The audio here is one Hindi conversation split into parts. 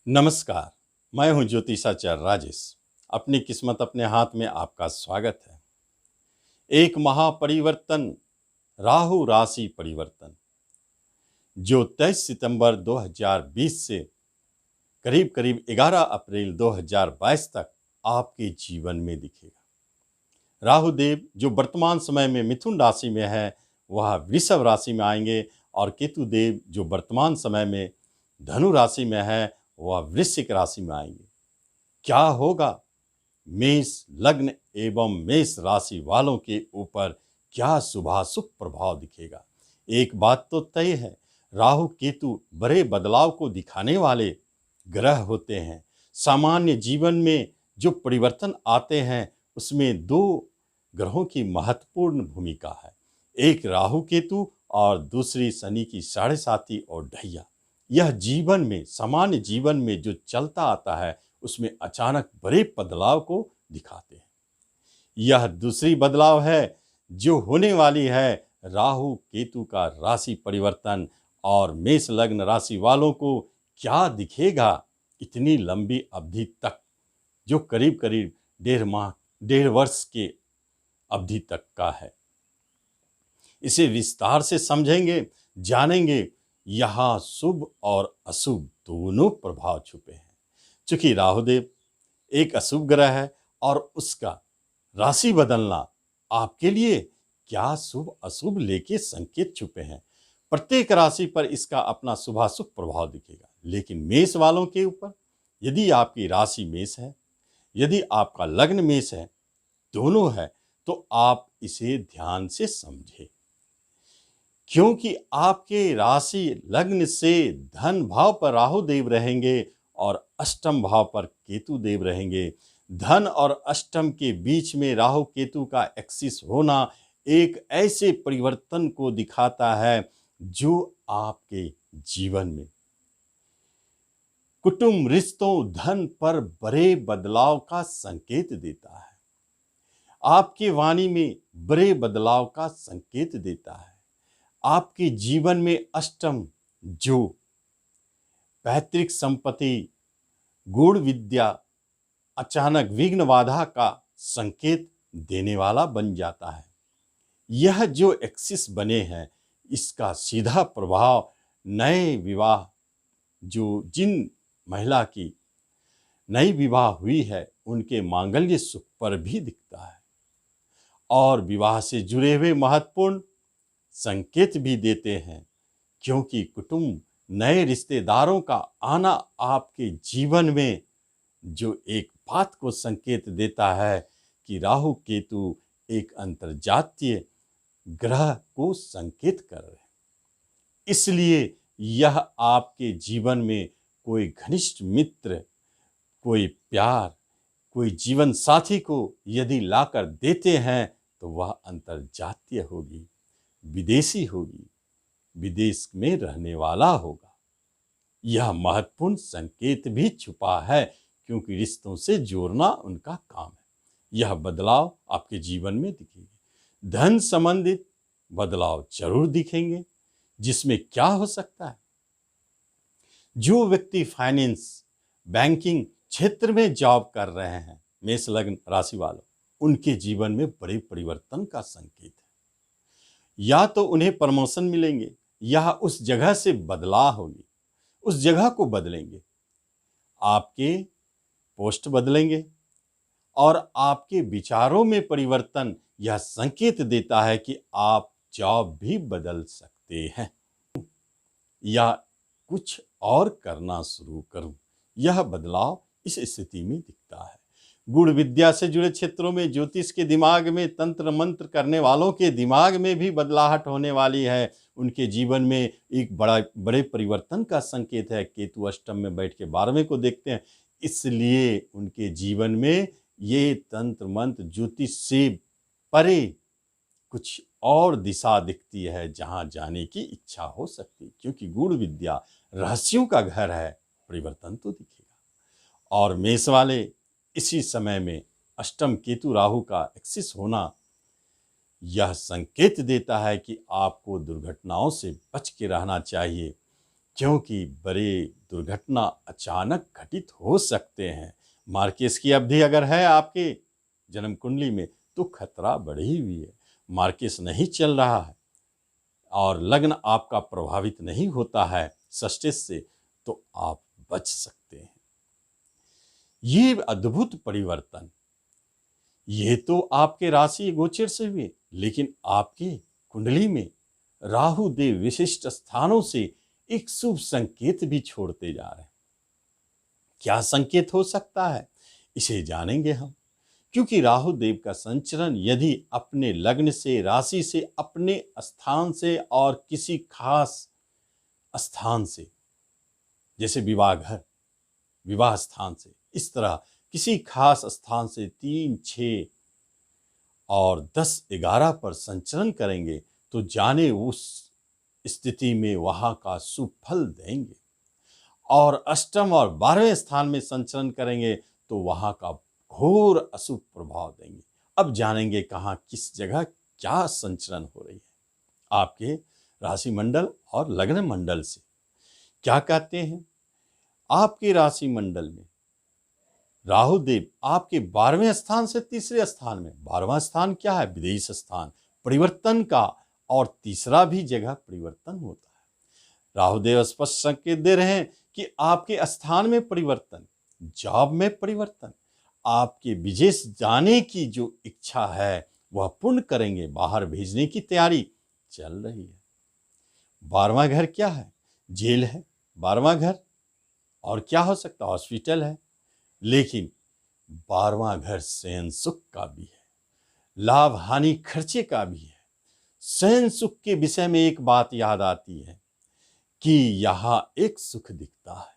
नमस्कार। मैं हूं ज्योतिषाचार्य राजेश। अपनी किस्मत अपने हाथ में आपका स्वागत है। एक महापरिवर्तन, राहु राशि परिवर्तन, जो 23 सितंबर 2020 से करीब करीब 11 अप्रैल 2022 तक आपके जीवन में दिखेगा। राहु देव जो वर्तमान समय में मिथुन राशि में है, वह वृषभ राशि में आएंगे, और केतु देव जो वर्तमान समय में धनु राशि में है, वह वृश्चिक राशि में आएंगे। क्या होगा? मेष लग्न एवं मेष राशि वालों के ऊपर क्या शुभाशुभ प्रभाव दिखेगा? एक बात तो तय है, राहु केतु बड़े बदलाव को दिखाने वाले ग्रह होते हैं। सामान्य जीवन में जो परिवर्तन आते हैं, उसमें दो ग्रहों की महत्वपूर्ण भूमिका है। एक राहु केतु और दूसरी शनि की साढ़े साती और ढैया। यह जीवन में, सामान्य जीवन में जो चलता आता है, उसमें अचानक बड़े बदलाव को दिखाते हैं। यह दूसरी बदलाव है जो होने वाली है, राहु केतु का राशि परिवर्तन। और मेष लग्न राशि वालों को क्या दिखेगा इतनी लंबी अवधि तक, जो करीब करीब 1.5 माह, 1.5 वर्ष के अवधि तक का है। इसे विस्तार से समझेंगे, जानेंगे। यहाँ शुभ और अशुभ दोनों प्रभाव छुपे हैं। चूंकि राहुदेव एक अशुभ ग्रह है और उसका राशि बदलना आपके लिए क्या शुभ अशुभ लेके संकेत छुपे हैं। प्रत्येक राशि पर इसका अपना शुभाशुभ प्रभाव दिखेगा, लेकिन मेष वालों के ऊपर, यदि आपकी राशि मेष है, यदि आपका लग्न मेष है, दोनों है, तो आप इसे ध्यान से समझें। क्योंकि आपके राशि लग्न से धन भाव पर राहु देव रहेंगे और अष्टम भाव पर केतु देव रहेंगे। धन और अष्टम के बीच में राहु केतु का एक्सिस होना एक ऐसे परिवर्तन को दिखाता है जो आपके जीवन में कुटुंब, रिश्तों, धन पर बड़े बदलाव का संकेत देता है। आपके वाणी में बड़े बदलाव का संकेत देता है। आपके जीवन में अष्टम, जो पैतृक संपत्ति, गुण विद्या, अचानक विघ्न बाधा का संकेत देने वाला बन जाता है। यह जो एक्सिस बने हैं, इसका सीधा प्रभाव नए विवाह, जो जिन महिला की नई विवाह हुई है, उनके मांगल्य सुख पर भी दिखता है। और विवाह से जुड़े हुए महत्वपूर्ण संकेत भी देते हैं, क्योंकि कुटुंब, नए रिश्तेदारों का आना आपके जीवन में जो एक बात को संकेत देता है कि राहु केतु एक अंतर्जातीय ग्रह को संकेत कर रहे हैं। इसलिए यह आपके जीवन में कोई घनिष्ठ मित्र, कोई प्यार, कोई जीवन साथी को यदि लाकर देते हैं, तो वह अंतर्जातीय होगी, विदेशी होगी, विदेश में रहने वाला होगा। यह महत्वपूर्ण संकेत भी छुपा है, क्योंकि रिश्तों से जोड़ना उनका काम है। यह बदलाव आपके जीवन में दिखेंगे। धन संबंधित बदलाव जरूर दिखेंगे, जिसमें क्या हो सकता है? जो व्यक्ति फाइनेंस, बैंकिंग क्षेत्र में जॉब कर रहे हैं, मेष लग्न राशि वालों, उनके जीवन में बड़े परिवर्तन का संकेत है। या तो उन्हें प्रमोशन मिलेंगे, या उस जगह से बदलाव होगी, उस जगह को बदलेंगे, आपके पोस्ट बदलेंगे, और आपके विचारों में परिवर्तन यह संकेत देता है कि आप जॉब भी बदल सकते हैं, या कुछ और करना शुरू करूं। यह बदलाव इस स्थिति में दिखता है। गुण विद्या से जुड़े क्षेत्रों में, ज्योतिष के दिमाग में, तंत्र मंत्र करने वालों के दिमाग में भी बदलाहट होने वाली है। उनके जीवन में एक बड़े परिवर्तन का संकेत है। केतु अष्टम में बैठ के 12वें को देखते हैं, इसलिए उनके जीवन में ये तंत्र मंत्र, ज्योतिष से परे कुछ और दिशा दिखती है, जहां जाने की इच्छा हो सकती है। क्योंकि गुण विद्या रहस्यों का घर है, परिवर्तन तो दिखेगा। और मेष वाले, इसी समय में अष्टम केतु राहु का एक्सिस होना यह संकेत देता है कि आपको दुर्घटनाओं से बच के रहना चाहिए। क्योंकि बड़े दुर्घटना अचानक घटित हो सकते हैं। मार्केस की अवधि अगर है आपके जन्म कुंडली में तो खतरा बढ़ी हुई है। मार्केस नहीं चल रहा है और लग्न आपका प्रभावित नहीं होता है षष्ठेश से, तो आप बच सकते हैं। ये अद्भुत परिवर्तन ये तो आपके राशि गोचर से हुए, लेकिन आपके कुंडली में राहु देव विशिष्ट स्थानों से एक शुभ संकेत भी छोड़ते जा रहे हैं। क्या संकेत हो सकता है, इसे जानेंगे हम। क्योंकि राहु देव का संचरण यदि अपने लग्न से, राशि से, अपने स्थान से और किसी खास स्थान से, जैसे विवाह घर, विवाह स्थान से, इस तरह किसी खास स्थान से 3, 6 और 10, 11 पर संचरण करेंगे तो जाने उस स्थिति में वहां का शुभ फल देंगे। और अष्टम और 12वें स्थान में संचरण करेंगे तो वहां का घोर अशुभ प्रभाव देंगे। अब जानेंगे कहाँ किस जगह क्या संचरण हो रही है आपके राशि मंडल और लग्न मंडल से। क्या कहते हैं, आपके राशि मंडल में राहु देव आपके 12वें स्थान से तीसरे स्थान में, 12वां स्थान क्या है, विदेश स्थान, परिवर्तन का, और तीसरा भी जगह परिवर्तन होता है। राहु देव स्पष्ट संकेत दे रहे हैं कि आपके स्थान में परिवर्तन, जॉब में परिवर्तन, आपके विदेश जाने की जो इच्छा है वह पूर्ण करेंगे, बाहर भेजने की तैयारी चल रही है। 12वां घर क्या है, जेल है 12वां घर, और क्या हो सकता है, हॉस्पिटल है। लेकिन 12वां घर शयन सुख का भी है, लाभ हानि खर्चे का भी है। शयन सुख के विषय में एक बात याद आती है कि यहां एक सुख दिखता है।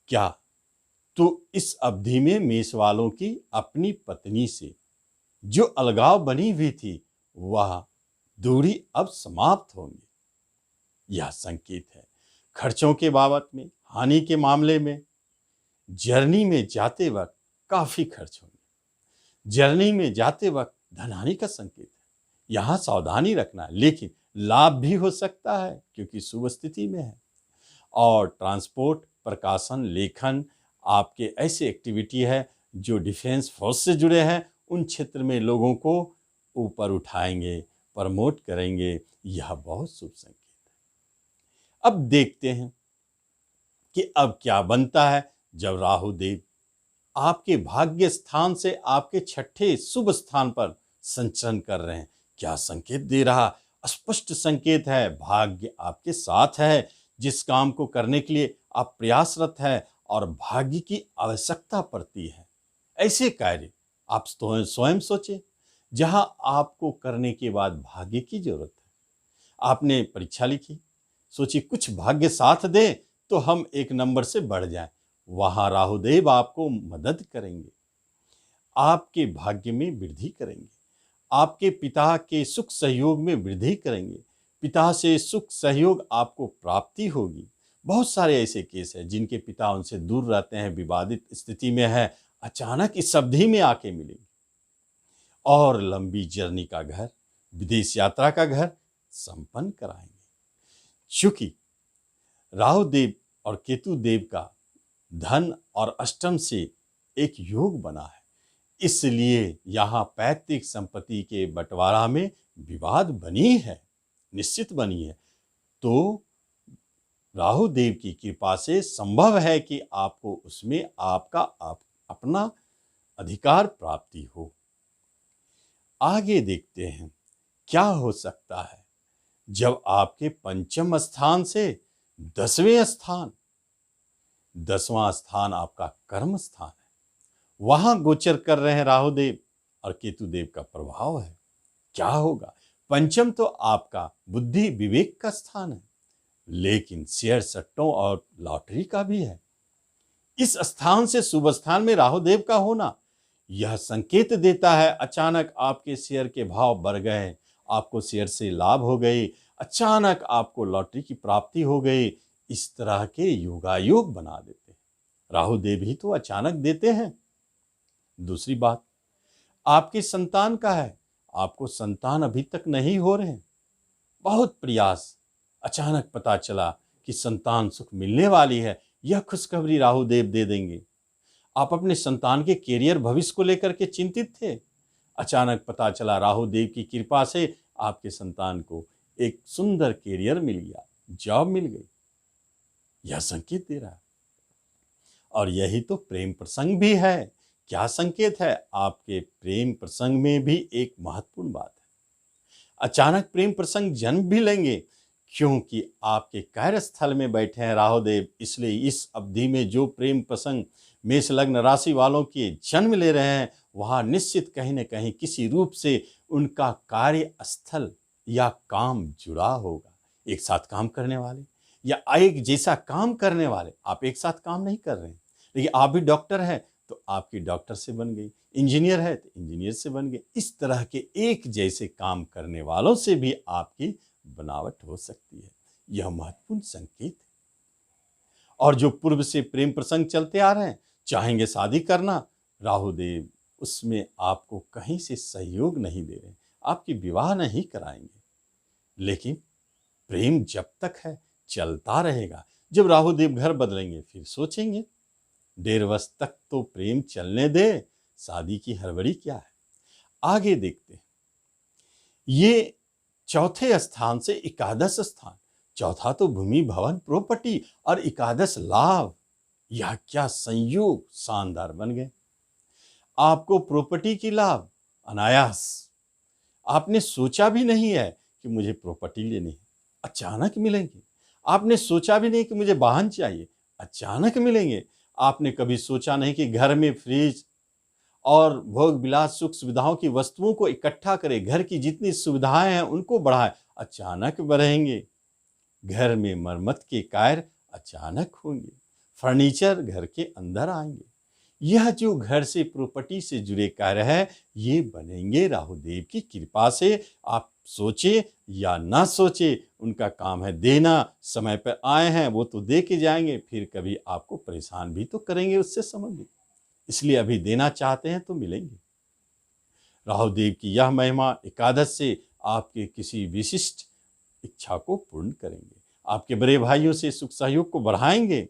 क्या, तो इस अवधि में मेष वालों की अपनी पत्नी से जो अलगाव बनी हुई थी वह दूरी अब समाप्त होंगी। यह संकेत है खर्चों के बाबत में, हानि के मामले में। जर्नी में जाते वक्त काफी खर्च होंगे, जर्नी में जाते वक्त धनहानि का संकेत है, यहां सावधानी रखना। लेकिन लाभ भी हो सकता है क्योंकि शुभ स्थिति में है। और ट्रांसपोर्ट, प्रकाशन, लेखन, आपके ऐसे एक्टिविटी है जो डिफेंस फोर्स से जुड़े हैं, उन क्षेत्र में लोगों को ऊपर उठाएंगे, प्रमोट करेंगे। यह बहुत शुभ संकेत है। अब देखते हैं कि अब क्या बनता है जब राहु देव आपके भाग्य स्थान से आपके छठे शुभ स्थान पर संचरण कर रहे हैं। क्या संकेत दे रहा, स्पष्ट संकेत है, भाग्य आपके साथ है। जिस काम को करने के लिए आप प्रयासरत है और भाग्य की आवश्यकता पड़ती है, ऐसे कार्य आप स्वयं सोचें जहां आपको करने के बाद भाग्य की जरूरत है। आपने परीक्षा लिखी, सोची कुछ भाग्य साथ दे तो हम 1 नंबर से बढ़ जाएं, वहां राहुदेव आपको मदद करेंगे, आपके भाग्य में वृद्धि करेंगे, आपके पिता के सुख सहयोग में वृद्धि करेंगे, पिता से सुख सहयोग आपको प्राप्ति होगी। बहुत सारे ऐसे केस हैं जिनके पिता उनसे दूर रहते हैं, विवादित स्थिति में है, अचानक इस अवधि में आके मिलेंगे। और लंबी जर्नी का घर, विदेश यात्रा का घर संपन्न कराएंगे। चूंकि राहु देव और केतु देव का धन और अष्टम से एक योग बना है, इसलिए यहाँ पैतृक संपत्ति के बंटवारा में विवाद बनी है, निश्चित बनी है। तो राहु देव की कृपा से संभव है कि आपको उसमें अपना अधिकार प्राप्ति हो। आगे देखते हैं क्या हो सकता है जब आपके पंचम स्थान से 10वें स्थान, 10वां स्थान आपका कर्म स्थान है, वहां गोचर कर रहे हैं राहु देव और केतु देव का प्रभाव है। क्या होगा, पंचम तो आपका बुद्धि विवेक का स्थान है, लेकिन शेयर सट्टों और लॉटरी का भी है। इस स्थान से शुभ स्थान में राहु देव का होना यह संकेत देता है अचानक आपके शेयर के भाव बढ़ गए, आपको शेयर से लाभ हो गई, अचानक आपको लॉटरी की प्राप्ति हो गई। इस तरह के योगायोग बना देते हैं, राहु देव ही तो अचानक देते हैं। दूसरी बात आपकी संतान का है, आपको संतान अभी तक नहीं हो रहे हैं, बहुत प्रयास, अचानक पता चला कि संतान सुख मिलने वाली है, यह खुशखबरी राहु देव दे देंगे। आप अपने संतान के कैरियर भविष्य को लेकर के चिंतित थे, अचानक पता चला राहु देव की कृपा से आपके संतान को एक सुंदर कैरियर मिल गया, जॉब मिल गई। यह संकेत दे रहा है। और यही तो प्रेम प्रसंग भी है। क्या संकेत है? आपके प्रेम प्रसंग में भी एक महत्वपूर्ण बात है। अचानक प्रेम प्रसंग जन्म भी लेंगे, क्योंकि आपके कार्यस्थल में बैठे हैं राहु देव। इसलिए इस अवधि में जो प्रेम प्रसंग मेष लग्न राशि वालों के जन्म ले रहे हैं, वहां निश्चित कहीं न कहीं किसी रूप से उनका कार्यस्थल या काम जुड़ा होगा। एक साथ काम करने वाले या एक जैसा काम करने वाले। आप एक साथ काम नहीं कर रहे हैं, लेकिन आप भी डॉक्टर हैं तो आपकी डॉक्टर से बन गई, इंजीनियर है तो इंजीनियर से बन गए। इस तरह के एक जैसे काम करने वालों से भी आपकी बनावट हो सकती है। यह महत्वपूर्ण संकेत है। और जो पूर्व से प्रेम प्रसंग चलते आ रहे हैं, चाहेंगे शादी करना, राहु देव उसमें आपको कहीं से सहयोग नहीं दे रहे, आपकी विवाह नहीं कराएंगे। लेकिन प्रेम जब तक है चलता रहेगा। जब राहु देव घर बदलेंगे फिर सोचेंगे। 1.5 वर्ष तक तो प्रेम चलने दे, शादी की हड़बड़ी क्या है। आगे देखते हैं। ये चौथे स्थान से एकादश स्थान, चौथा तो भूमि भवन प्रॉपर्टी और एकादश लाभ, यह क्या संयोग शानदार बन गए। आपको प्रॉपर्टी की लाभ अनायास, आपने सोचा भी नहीं है कि मुझे प्रॉपर्टी लेनी है, अचानक मिलेंगे। आपने सोचा भी नहीं कि मुझे वाहन चाहिए, अचानक मिलेंगे। आपने कभी सोचा नहीं कि घर में फ्रिज और भोग विलास सुख सुविधाओं की वस्तुओं को इकट्ठा करें, घर की जितनी सुविधाएं हैं उनको बढ़ाएं, अचानक बढ़ेंगे। घर में मरम्मत के कार्य अचानक होंगे, फर्नीचर घर के अंदर आएंगे। यह जो घर से प्रॉपर्टी से जुड़े कार्य है, ये बनेंगे राहु देव की कृपा से। आप सोचे या ना सोचे, उनका काम है देना। समय पर आए हैं वो तो दे के जाएंगे, फिर कभी आपको परेशान भी तो करेंगे उससे संबंधित। इसलिए अभी देना चाहते हैं तो मिलेंगे। राहु देव की यह महिमा एकादश से आपके किसी विशिष्ट इच्छा को पूर्ण करेंगे, आपके बड़े भाइयों से सुख सहयोग को बढ़ाएंगे,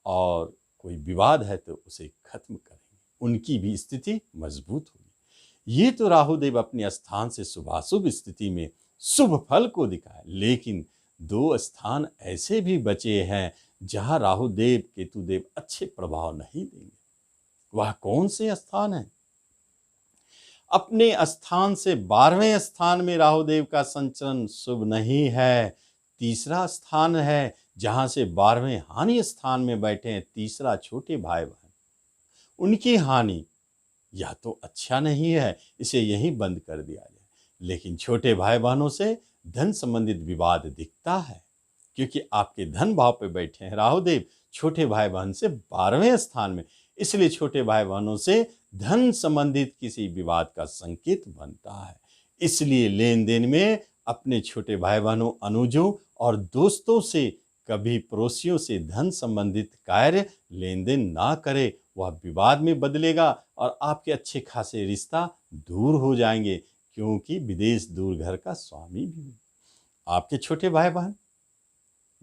और कोई विवाद है तो उसे खत्म करेंगे, उनकी भी स्थिति मजबूत होगी। ये तो राहु देव अपने स्थान से शुभाशुभ स्थिति में शुभ फल को दिखाए। लेकिन 2 स्थान ऐसे भी बचे हैं जहां राहु देव केतु देव अच्छे प्रभाव नहीं देंगे। वह कौन से स्थान है? अपने स्थान से 12वें स्थान में राहु देव का संचरण शुभ नहीं है। तीसरा स्थान है जहां से 12वें हानि स्थान में बैठे हैं तीसरा छोटे भाई बहन, उनकी हानि, यह तो अच्छा नहीं है, इसे यहीं बंद कर दिया जाए। लेकिन छोटे भाई बहनों से धन संबंधित विवाद दिखता है, क्योंकि आपके धन भाव पे बैठे हैं राहु देव छोटे भाई बहन से 12वें स्थान में। इसलिए छोटे भाई बहनों से धन संबंधित किसी विवाद का संकेत बनता है। इसलिए लेन देन में अपने छोटे भाई बहनों, अनुजों और दोस्तों से, कभी पड़ोसियों से धन संबंधित कार्य लेन देन ना करे, वह विवाद में बदलेगा और आपके अच्छे खासे रिश्ता दूर हो जाएंगे, क्योंकि विदेश दूर घर का स्वामी भी है। आपके छोटे भाई बहन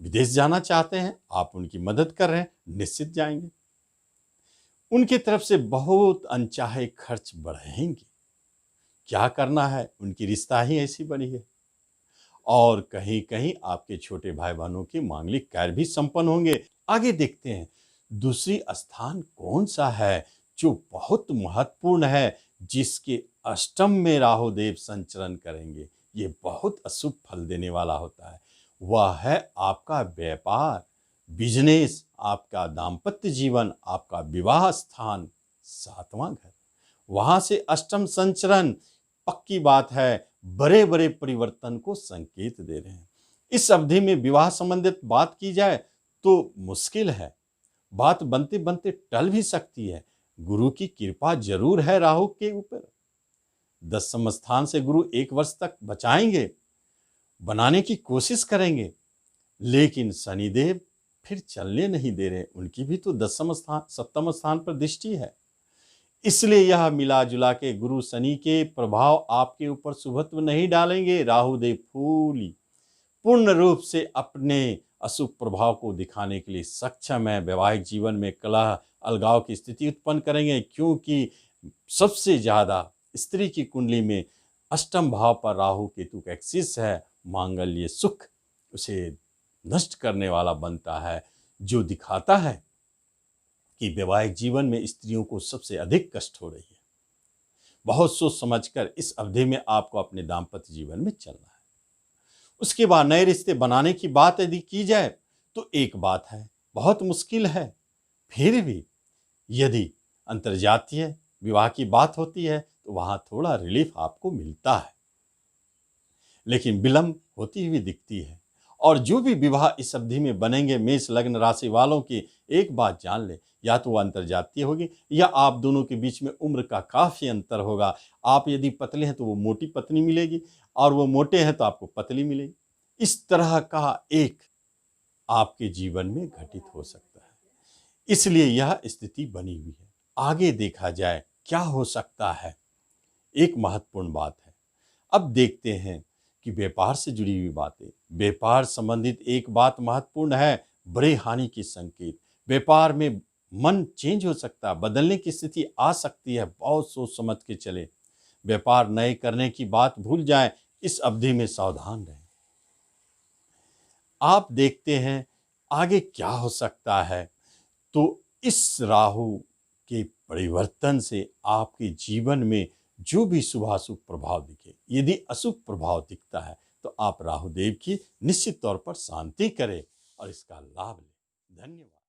विदेश जाना चाहते हैं, आप उनकी मदद कर रहे हैं, निश्चित जाएंगे। उनकी तरफ से बहुत अनचाहे खर्च बढ़ेंगे। क्या करना है, उनकी रिश्ता ही ऐसी बनी है। और कहीं कहीं आपके छोटे भाई बहनों के मांगलिक कार्य भी संपन्न होंगे। आगे देखते हैं दूसरी स्थान कौन सा है जो बहुत महत्वपूर्ण है, जिसके अष्टम में राहु देव संचरण करेंगे। ये बहुत अशुभ फल देने वाला होता है। वह है आपका व्यापार, बिजनेस, आपका दाम्पत्य जीवन, आपका विवाह स्थान, 7वां घर। वहां से अष्टम संचरण पक्की बात है बड़े बड़े परिवर्तन को संकेत दे रहे हैं। इस अवधि में विवाह संबंधित बात की जाए तो मुश्किल है, बात बनते बनते टल भी सकती है। गुरु की कृपा जरूर है राहु के ऊपर। 10वें स्थान से गुरु 1 वर्ष तक बचाएंगे, बनाने की कोशिश करेंगे, लेकिन शनिदेव फिर चलने नहीं दे रहे। उनकी भी तो 10वें स्थान 7वें स्थान पर दृष्टि है। इसलिए यह मिला जुला के गुरु शनि के प्रभाव आपके ऊपर शुभत्व नहीं डालेंगे। राहु देव पूर्ण रूप से अपने अशुभ प्रभाव को दिखाने के लिए सक्षम है। वैवाहिक जीवन में कलह, अलगाव की स्थिति उत्पन्न करेंगे, क्योंकि सबसे ज़्यादा स्त्री की कुंडली में अष्टम भाव पर राहु केतु का एक्सिस है। मांगल्य सुख उसे नष्ट करने वाला बनता है, जो दिखाता है कि वैवाहिक जीवन में स्त्रियों को सबसे अधिक कष्ट हो रही है। बहुत सोच समझकर इस अवधि में आपको अपने दाम्पत्य जीवन में चलना है। उसके बाद नए रिश्ते बनाने की बात यदि की जाए तो एक बात है, बहुत मुश्किल है। फिर भी यदि अंतर्जातीय विवाह की बात होती है तो वहां थोड़ा रिलीफ आपको मिलता है, लेकिन विलंब होती हुई दिखती है। और जो भी विवाह इस अवधि में बनेंगे, मेष लग्न राशि वालों की एक बात जान ले, या तो वो अंतर्जातीय होगी या आप दोनों के बीच में उम्र का काफ़ी अंतर होगा। आप यदि पतले हैं तो वो मोटी पत्नी मिलेगी, और वो मोटे हैं तो आपको पतली मिलेगी। इस तरह का एक आपके जीवन में घटित हो सकता है, इसलिए यह स्थिति बनी हुई है। आगे देखा जाए क्या हो सकता है, एक महत्वपूर्ण बात है। अब देखते हैं कि व्यापार से जुड़ी हुई बातें। व्यापार संबंधित एक बात महत्वपूर्ण है, बड़े हानि के संकेत। व्यापार में मन चेंज हो सकता है, बदलने की स्थिति आ सकती है। बहुत सोच समझ के चले, व्यापार नए करने की बात भूल जाएं। इस अवधि में सावधान रहें। आप देखते हैं आगे क्या हो सकता है। तो इस राहु के परिवर्तन से आपके जीवन में जो भी शुभाशुभ प्रभाव दिखे, यदि अशुभ प्रभाव दिखता है तो आप राहुदेव की निश्चित तौर पर शांति करें और इसका लाभ लें। धन्यवाद।